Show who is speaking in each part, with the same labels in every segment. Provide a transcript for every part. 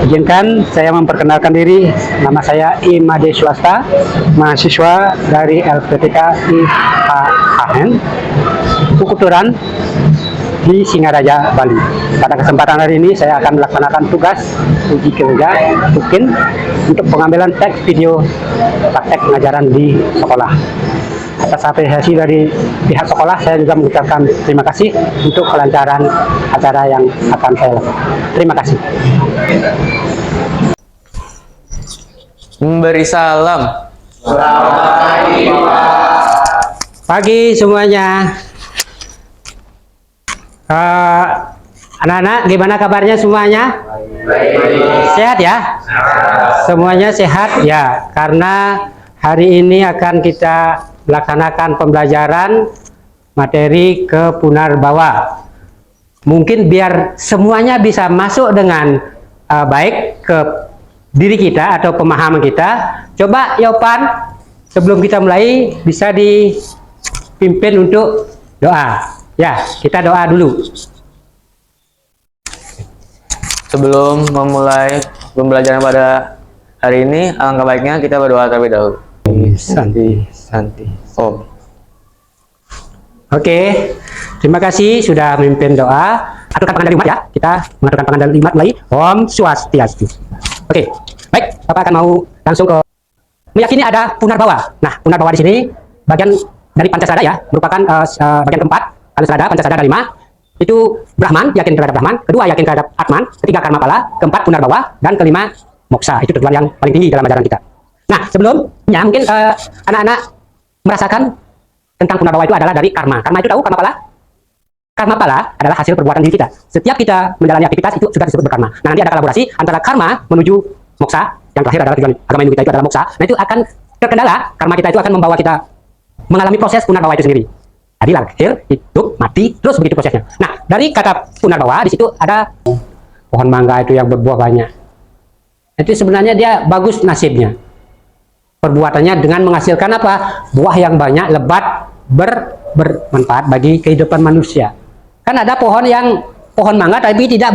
Speaker 1: Izinkan saya memperkenalkan diri. Nama saya Imade Swasta, mahasiswa dari LPTK IHHN Ukuturan di Singaraja, Bali. Pada kesempatan hari ini saya akan melaksanakan tugas uji kerja tukin untuk pengambilan teks video praktek pengajaran di sekolah. Atas apresiasi dari pihak sekolah, saya juga mengucapkan terima kasih untuk kelancaran acara yang akan saya lakukan. Terima kasih.
Speaker 2: Memberi salam.
Speaker 3: Selamat pagi, Pak.
Speaker 1: Pagi semuanya. Anak-anak, gimana kabarnya semuanya?
Speaker 3: Baik.
Speaker 1: Sehat ya? Semuanya sehat ya, karena hari ini akan kita melaksanakan pembelajaran materi Kepunarbawa. Mungkin biar semuanya bisa masuk dengan baik ke diri kita atau pemahaman kita. Coba Yopan, sebelum kita mulai bisa dipimpin untuk doa. Ya, kita doa dulu.
Speaker 2: Sebelum memulai pembelajaran pada hari ini, alangkah baiknya kita berdoa terlebih dahulu. Santi. Om.
Speaker 1: Oke, terima kasih sudah memimpin doa. Aturkan tangan dari umat ya. Kita mengaturkan tangan dari umat mulai. Om Swastiastu. Oke, baik. Bapak akan mau langsung ke meyakini ada Punarbawa. Nah, Punarbawa di sini bagian dari Pancasada ya, merupakan bagian keempat. Pancasada ada 5. Itu Brahman, yakin terhadap Brahman. Kedua, yakin terhadap Atman. Ketiga, Karmapala. Keempat, Punarbawa. Dan kelima, Moksa. Itu tujuan yang paling tinggi dalam ajaran kita. Nah, sebelumnya mungkin anak-anak merasakan tentang Punarbawa itu adalah dari karma. Karma itu tahu Karmapala? Karmapala adalah hasil perbuatan diri kita. Setiap kita menjalani aktivitas itu sudah disebut berkarma. Nah, nanti ada kolaborasi antara karma menuju moksa, yang terakhir adalah tujuan agama Hindu kita itu adalah moksa. Nah, itu akan terkendala, karma kita itu akan membawa kita mengalami proses Punarbawa itu sendiri. Jadi lahir, hidup, mati, terus begitu prosesnya. Nah, dari kata Punarbawa di situ ada pohon mangga itu yang berbuah banyak. Itu sebenarnya dia bagus nasibnya. Perbuatannya dengan menghasilkan apa? Buah yang banyak, lebat, bermanfaat bagi kehidupan manusia. Kan ada pohon mangga tapi tidak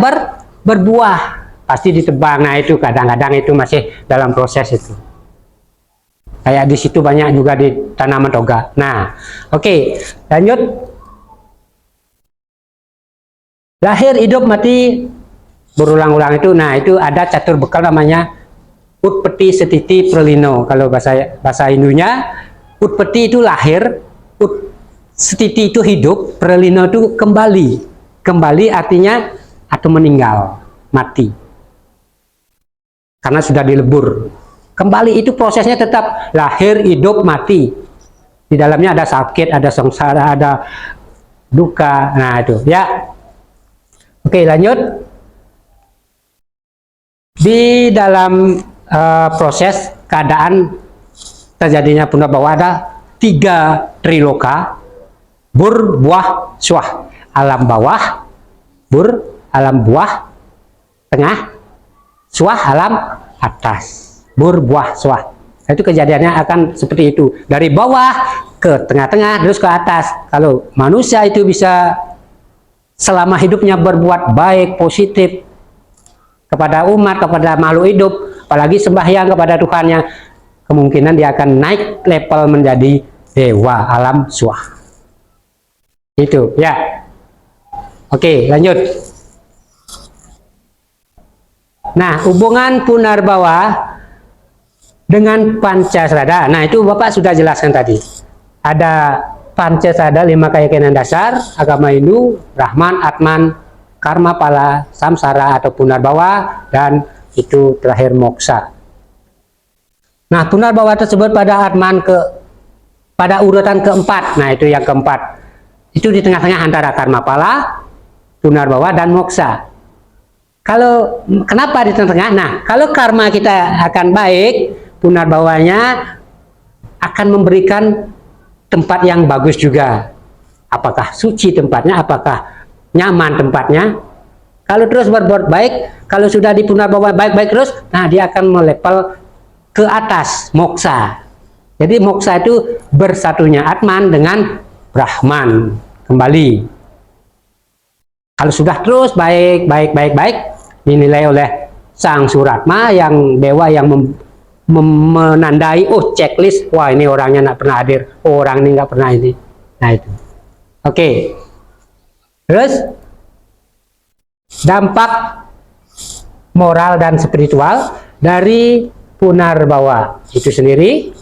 Speaker 1: berbuah, pasti ditebang. Nah, itu kadang-kadang itu masih dalam proses itu. Kayak di situ banyak juga di tanaman toga. Nah, oke, lanjut. Lahir, hidup, mati berulang-ulang itu. Nah, itu ada catur bekal namanya Utpeti Setiti Pralino. Kalau bahasa Hindunya, Utpeti itu lahir, Setiti itu hidup, Pralino itu kembali. Kembali artinya atau meninggal, mati. Karena sudah dilebur. Kembali itu prosesnya tetap lahir, hidup, mati. Di dalamnya ada sakit, ada sengsara, ada duka. Nah, itu ya. Oke, lanjut. Di dalam proses keadaan terjadinya Punarbawa ada 3 triloka: bur, buah, swah. Alam bawah, bur, alam buah, tengah, swah, alam atas. Bur, buah, swah. Itu kejadiannya akan seperti itu. Dari bawah ke tengah-tengah, terus ke atas. Kalau manusia itu bisa selama hidupnya berbuat baik, positif kepada umat, kepada makhluk hidup, apalagi sembahyang kepada Tuhannya, kemungkinan dia akan naik level menjadi dewa alam swah. Itu ya. Oke, lanjut. Nah, hubungan Punarbawa dengan Pancasada. Nah, itu Bapak sudah jelaskan tadi. Ada Pancasada, 5 keyakinan dasar agama Hindu: Brahman, Atman, Karmapala, Samsara atau Punarbawa, dan itu terakhir moksa. Nah, Punarbawa tersebut pada Atman pada urutan keempat. Nah, itu yang keempat. Itu di tengah-tengah antara Karmapala, Punarbawa, dan moksa. Kalau kenapa di tengah-tengah? Nah, kalau karma kita akan baik, Punarbawanya akan memberikan tempat yang bagus juga. Apakah suci tempatnya, apakah nyaman tempatnya. Kalau terus berbuat baik, kalau sudah di Punarbawa baik-baik terus, nah dia akan melepel ke atas, moksa. Jadi moksa itu bersatunya Atman dengan Brahman kembali. Kalau sudah terus baik, dinilai oleh sang Suratma yang dewa yang menandai, oh checklist, wah ini orangnya nggak pernah hadir, oh, orang ini nggak pernah ini. Nah itu. Oke. Terus dampak moral dan spiritual dari Punarbawa itu sendiri.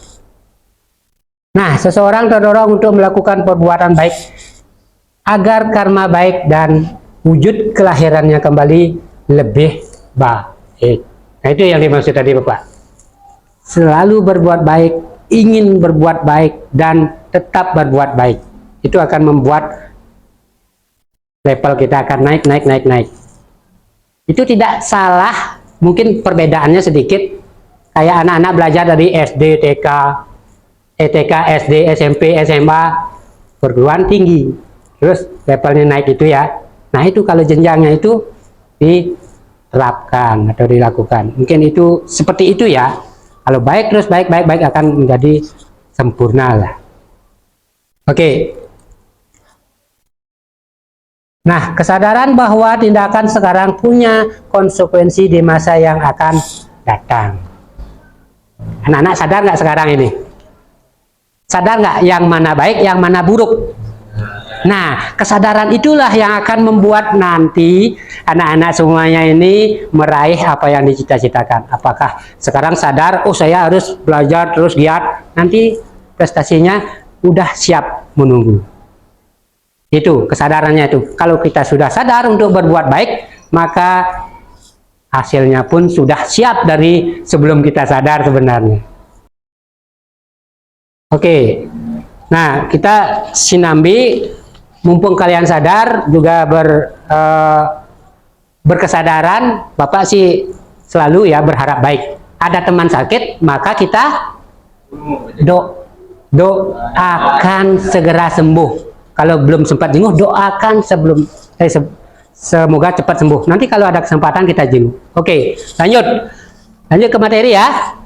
Speaker 1: Nah, seseorang terdorong untuk melakukan perbuatan baik agar karma baik dan wujud kelahirannya kembali lebih baik. Nah, itu yang dimaksud tadi Bapak. Selalu berbuat baik, ingin berbuat baik, dan tetap berbuat baik. Itu akan membuat level kita akan naik. Itu tidak salah, mungkin perbedaannya sedikit. Kayak anak-anak belajar dari SD, TK, ETK, SD, SMP, SMA, perguruan tinggi. Terus levelnya naik itu ya. Nah itu kalau jenjangnya itu diterapkan atau dilakukan. Mungkin itu seperti itu ya. Kalau baik terus baik akan menjadi sempurna lah. Oke. Nah, kesadaran bahwa tindakan sekarang punya konsekuensi di masa yang akan datang. Anak-anak sadar nggak sekarang ini? Sadar nggak yang mana baik, yang mana buruk? Nah, kesadaran itulah yang akan membuat nanti anak-anak semuanya ini meraih apa yang dicita-citakan. Apakah sekarang sadar, oh saya harus belajar terus giat, nanti prestasinya udah siap menunggu. Itu kesadarannya itu. Kalau kita sudah sadar untuk berbuat baik, maka hasilnya pun sudah siap dari sebelum kita sadar sebenarnya. Oke. Nah, kita sinambi, mumpung kalian sadar juga berkesadaran, Bapak sih selalu ya berharap baik. Ada teman sakit, maka kita doakan segera sembuh. Kalau belum sempat jenguk, doakan semoga cepat sembuh. Nanti kalau ada kesempatan kita jenguk. Oke, lanjut ke materi ya.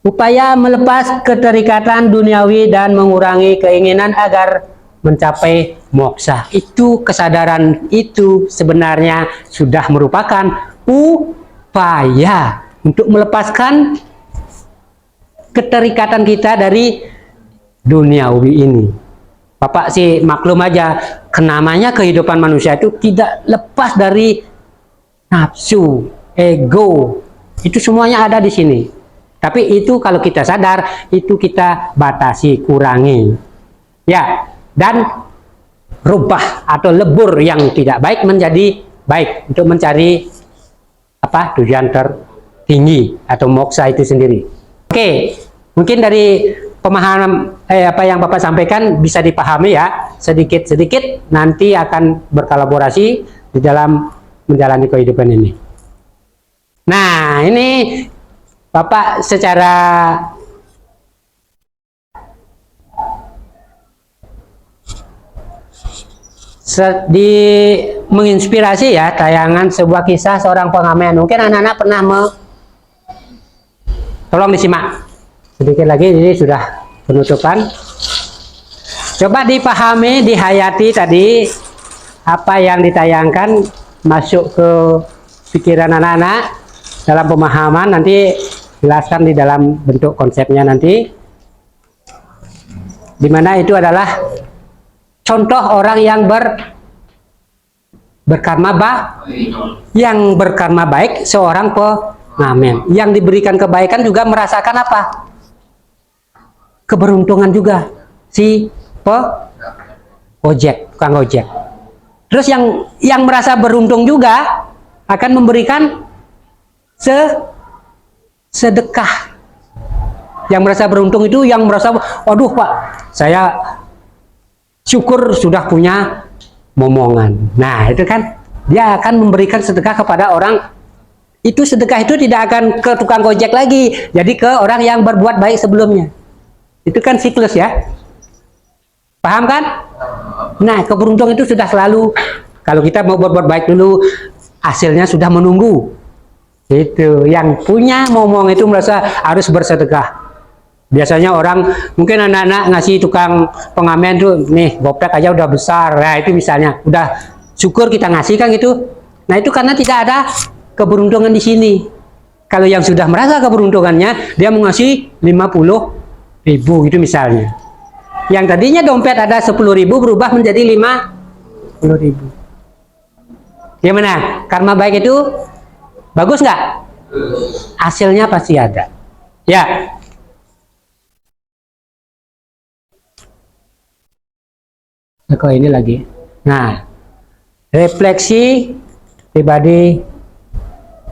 Speaker 1: Upaya melepas keterikatan duniawi dan mengurangi keinginan agar mencapai moksa. Itu kesadaran itu sebenarnya sudah merupakan upaya untuk melepaskan keterikatan kita dari duniawi ini. Bapak sih maklum aja, namanya kehidupan manusia itu tidak lepas dari nafsu, ego. Itu semuanya ada di sini. Tapi itu kalau kita sadar, itu kita batasi, kurangi. Ya, dan rubah atau lebur yang tidak baik menjadi baik untuk mencari apa tujuan tertinggi atau moksa itu sendiri. Oke, mungkin dari pemahaman apa yang Bapak sampaikan bisa dipahami ya, sedikit-sedikit nanti akan berkolaborasi di dalam menjalani kehidupan ini. Nah, ini Bapak secara menginspirasi ya, tayangan sebuah kisah seorang pengamen. Mungkin anak-anak pernah tolong disimak sedikit lagi, ini sudah penutupan. Coba dipahami, dihayati tadi apa yang ditayangkan, masuk ke pikiran anak-anak dalam pemahaman, nanti jelaskan di dalam bentuk konsepnya nanti, dimana itu adalah contoh orang yang berkarma baik, seorang pengamen yang diberikan kebaikan juga merasakan apa? Keberuntungan juga si tukang ojek. Terus yang merasa beruntung juga akan memberikan sedekah. Yang merasa beruntung itu yang merasa, waduh Pak, saya syukur sudah punya momongan. Nah itu kan dia akan memberikan sedekah kepada orang. Itu sedekah itu tidak akan ke tukang ojek lagi, jadi ke orang yang berbuat baik sebelumnya. Itu kan siklus ya, paham kan? Nah, keberuntungan itu sudah selalu, kalau kita mau berbuat baik dulu, hasilnya sudah menunggu. Itu yang punya momong itu merasa harus bersedekah. Biasanya orang, mungkin anak-anak ngasih tukang pengamen tuh, nih gopek aja udah besar. Nah itu misalnya, udah syukur kita ngasih kan gitu. Nah itu karena tidak ada keberuntungan di sini. Kalau yang sudah merasa keberuntungannya, dia mengasih 50.000 itu misalnya. Yang tadinya dompet ada 10.000 berubah menjadi 50.000. Gimana? Karma baik itu bagus nggak? Hasilnya pasti ada. Ya. Kok ini lagi. Nah, refleksi pribadi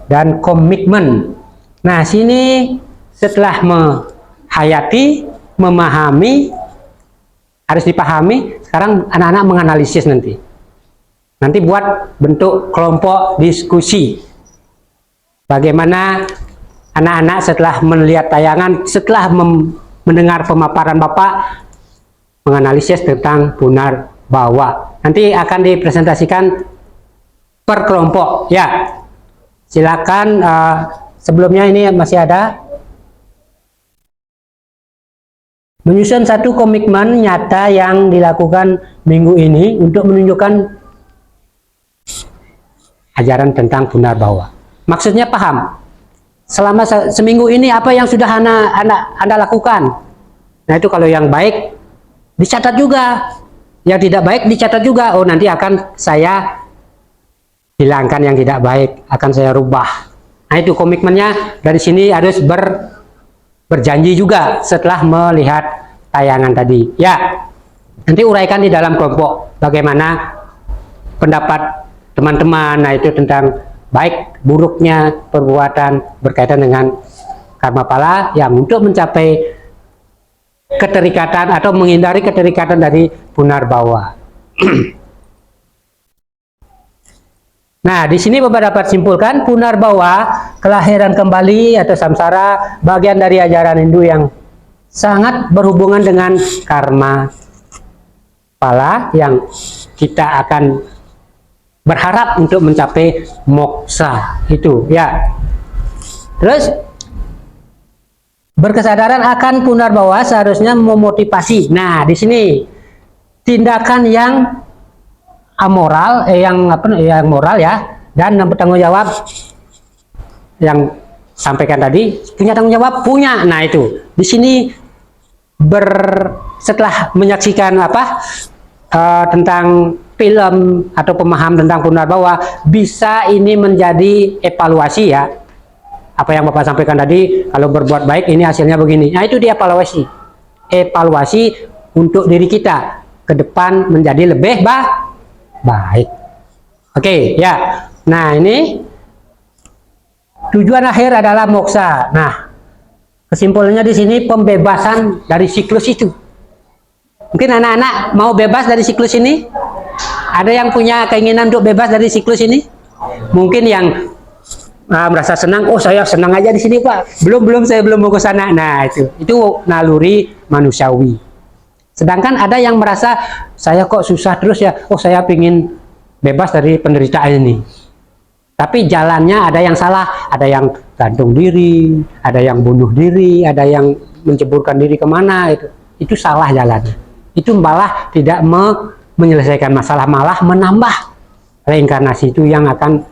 Speaker 1: dan komitmen. Nah, sini setelah menghayati, memahami, harus dipahami. Sekarang anak-anak menganalisis nanti. Nanti buat bentuk kelompok diskusi. Bagaimana anak-anak setelah melihat tayangan, setelah mendengar pemaparan Bapak, menganalisis tentang punar bawa. Nanti akan dipresentasikan per kelompok. Ya, silakan. Sebelumnya ini masih ada menyusun satu komitmen nyata yang dilakukan minggu ini untuk menunjukkan ajaran tentang punar bawa. Maksudnya paham. Selama seminggu ini apa yang sudah anda lakukan. Nah itu kalau yang baik dicatat juga, yang tidak baik dicatat juga. Oh nanti akan saya hilangkan yang tidak baik, akan saya rubah. Nah itu komitmennya dari sini harus berjanji juga setelah melihat tayangan tadi. Ya, nanti uraikan di dalam kelompok bagaimana pendapat teman-teman. Nah itu tentang baik buruknya perbuatan berkaitan dengan karma pala yang untuk mencapai keterikatan atau menghindari keterikatan dari punar bawa. Nah, di sini Bapak dapat simpulkan punar bawa, kelahiran kembali atau samsara, bagian dari ajaran Hindu yang sangat berhubungan dengan karma pala yang kita akan berharap untuk mencapai moksa itu, ya. Terus berkesadaran akan punar bawa seharusnya memotivasi. Nah, di sini tindakan yang amoral, yang moral ya, dan bertanggung jawab yang sampaikan tadi punya tanggung jawab punya. Nah itu di sini setelah menyaksikan tentang film atau pemaham tentang punar bawa, bisa ini menjadi evaluasi ya. Apa yang Bapak sampaikan tadi, kalau berbuat baik ini hasilnya begini. Nah itu dievaluasi. Evaluasi untuk diri kita ke depan menjadi lebih baik. Oke, ya. Nah, ini tujuan akhir adalah moksa. Nah, kesimpulannya di sini pembebasan dari siklus itu. Mungkin anak-anak mau bebas dari siklus ini? Ada yang punya keinginan untuk bebas dari siklus ini? Mungkin yang merasa senang, oh saya senang aja di sini Pak. Saya belum mau ke sana. Nah, itu naluri manusiawi. Sedangkan ada yang merasa saya kok susah terus ya, oh saya pingin bebas dari penderitaan ini. Tapi jalannya ada yang salah, ada yang gantung diri, ada yang bunuh diri, ada yang menceburkan diri kemana, itu salah jalannya. Itu malah tidak menyelesaikan masalah, malah menambah reinkarnasi itu yang akan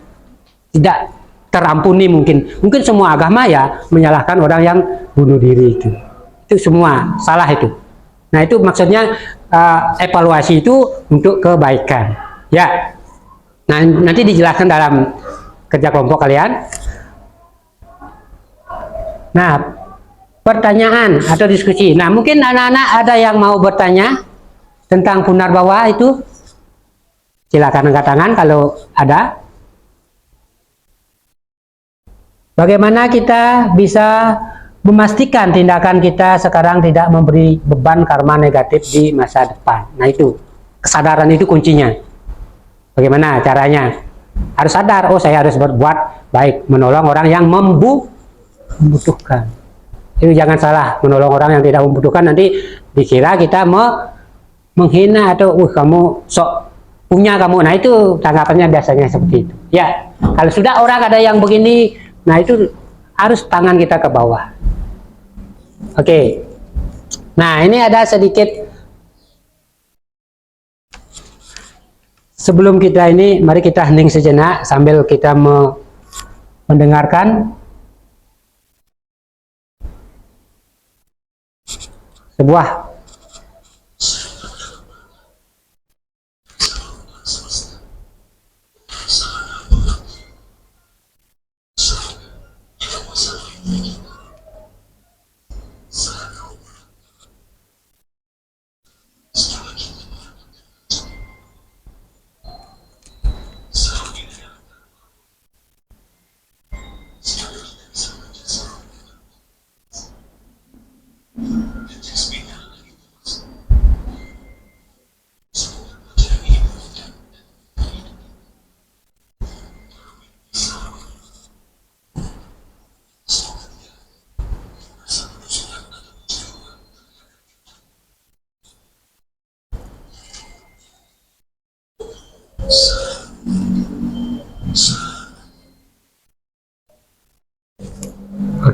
Speaker 1: tidak terampuni. Mungkin semua agama ya menyalahkan orang yang bunuh diri itu semua salah itu. Nah itu maksudnya evaluasi itu untuk kebaikan ya. Nah nanti dijelaskan dalam kerja kelompok kalian. Nah pertanyaan atau diskusi. Nah mungkin anak-anak ada yang mau bertanya tentang punar bawa itu, silakan angkat tangan kalau ada. Bagaimana kita bisa memastikan tindakan kita sekarang tidak memberi beban karma negatif di masa depan. Nah itu, kesadaran itu kuncinya. Bagaimana caranya? Harus sadar, oh saya harus berbuat baik, menolong orang yang membutuhkan. Itu jangan salah, menolong orang yang tidak membutuhkan, nanti dikira kita menghina atau kamu sok punya kamu. Nah itu tanggapannya biasanya seperti itu. Ya, kalau sudah orang ada yang begini, nah itu harus tangan kita ke bawah. Oke. Nah ini ada sedikit sebelum kita ini, mari kita hening sejenak sambil kita mendengarkan sebuah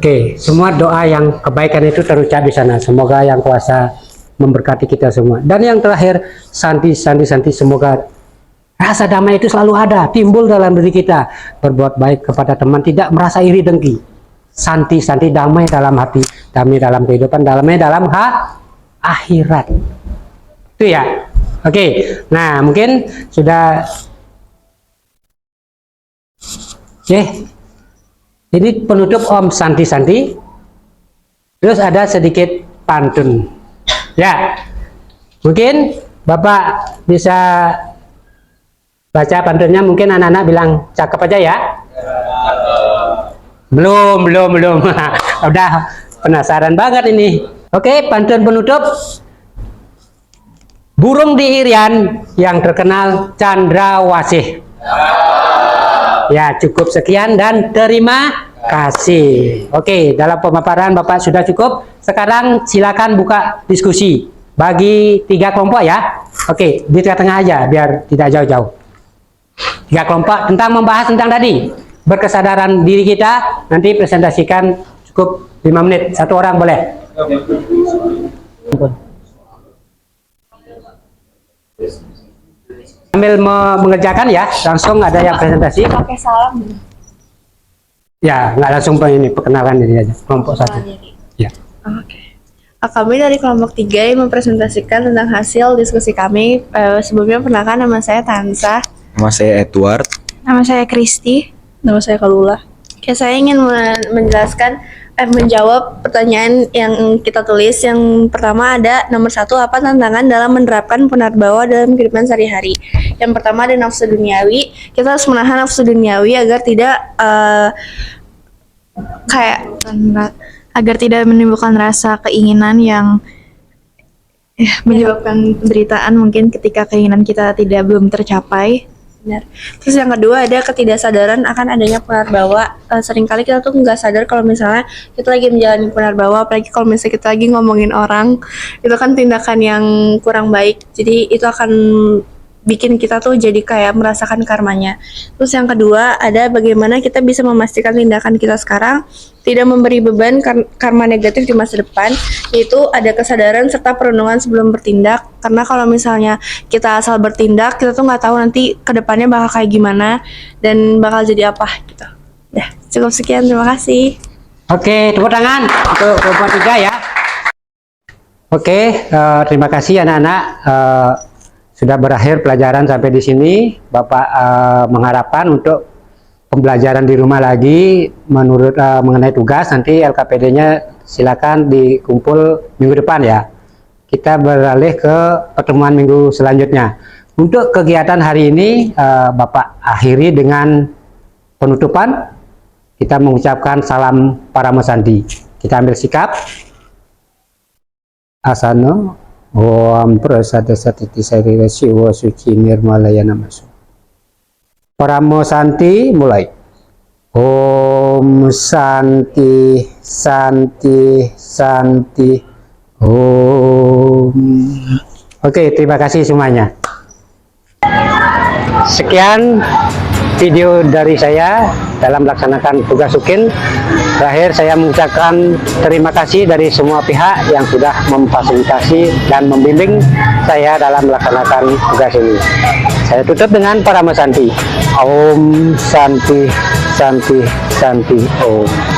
Speaker 1: Oke, semua doa yang kebaikan itu terucap di sana. Semoga yang kuasa memberkati kita semua. Dan yang terakhir, Santi, semoga rasa damai itu selalu ada, timbul dalam diri kita. Berbuat baik kepada teman, tidak merasa iri dengki. Santi, damai dalam hati, damai dalam kehidupan, damai dalam akhirat. Itu ya. Oke, nah mungkin sudah. Oke. Ini penutup Om Santi. Terus ada sedikit pantun. Ya. Mungkin Bapak bisa baca pantunnya, mungkin anak-anak bilang cakep aja ya. Belum. Udah penasaran banget ini. Oke, pantun penutup. Burung di irian yang terkenal candrawasih. Ya, cukup sekian dan terima kasih. Oke, dalam pemaparan Bapak sudah cukup. Sekarang silakan buka diskusi. Bagi 3 kelompok ya. Oke, di tengah-tengah aja biar tidak jauh-jauh. 3 kelompok tentang membahas tentang tadi. Berkesadaran diri kita, nanti presentasikan cukup 5 menit. 1 orang boleh. Sambil mengerjakan ya, langsung ada yang presentasi.
Speaker 4: Pakai salam.
Speaker 1: Ya, nggak langsung ini perkenalan diri aja. Kelompok 1. Ya.
Speaker 4: Oke. Kami dari kelompok 3 yang mempresentasikan tentang hasil diskusi kami. Sebelumnya perkenalkan, nama saya Tansa.
Speaker 5: Nama saya Edward.
Speaker 4: Nama saya Kristi. Nama saya Kalula. Oke, saya ingin menjawab pertanyaan yang kita tulis. Yang pertama ada nomor 1, apa tantangan dalam menerapkan punarbawa dalam kehidupan sehari-hari? Yang pertama ada nafsu duniawi. Kita harus menahan nafsu duniawi agar tidak menimbulkan rasa keinginan yang menyebabkan penderitaan mungkin ketika keinginan kita belum tercapai. Benar. Terus yang kedua ada ketidaksadaran akan adanya punarbawa. Seringkali kita tuh nggak sadar kalau misalnya kita lagi menjalani punarbawa, apalagi kalau misalnya kita lagi ngomongin orang, itu kan tindakan yang kurang baik. Jadi itu akan bikin kita tuh jadi kayak merasakan karmanya. Terus yang kedua ada bagaimana kita bisa memastikan tindakan kita sekarang tidak memberi beban karma negatif di masa depan, yaitu ada kesadaran serta perenungan sebelum bertindak. Karena kalau misalnya kita asal bertindak, kita tuh nggak tahu nanti kedepannya bakal kayak gimana dan bakal jadi apa gitu. Ya, cukup sekian, terima kasih.
Speaker 1: Oke, tepuk tangan untuk kelompok 3 ya. Oke, terima kasih anak-anak. Sudah berakhir pelajaran sampai di sini. Bapak mengharapkan untuk pembelajaran di rumah lagi menurut mengenai tugas, nanti LKPD-nya silakan dikumpul minggu depan ya. Kita beralih ke pertemuan minggu selanjutnya. Untuk kegiatan hari ini Bapak akhiri dengan penutupan. Kita mengucapkan salam Paramesanti. Kita ambil sikap. Asana Om Prasada Satiti Sarira Siwa Suci Nirmalaya Namasu. Paramesanti mulai. Om Santi Om. Oke, terima kasih semuanya. Sekian video dari saya dalam melaksanakan tugas UKIN. Terakhir saya mengucapkan terima kasih dari semua pihak yang sudah memfasilitasi dan membimbing saya dalam melaksanakan tugas ini. Saya tutup dengan Paramesanti. Om Santi Santi Om.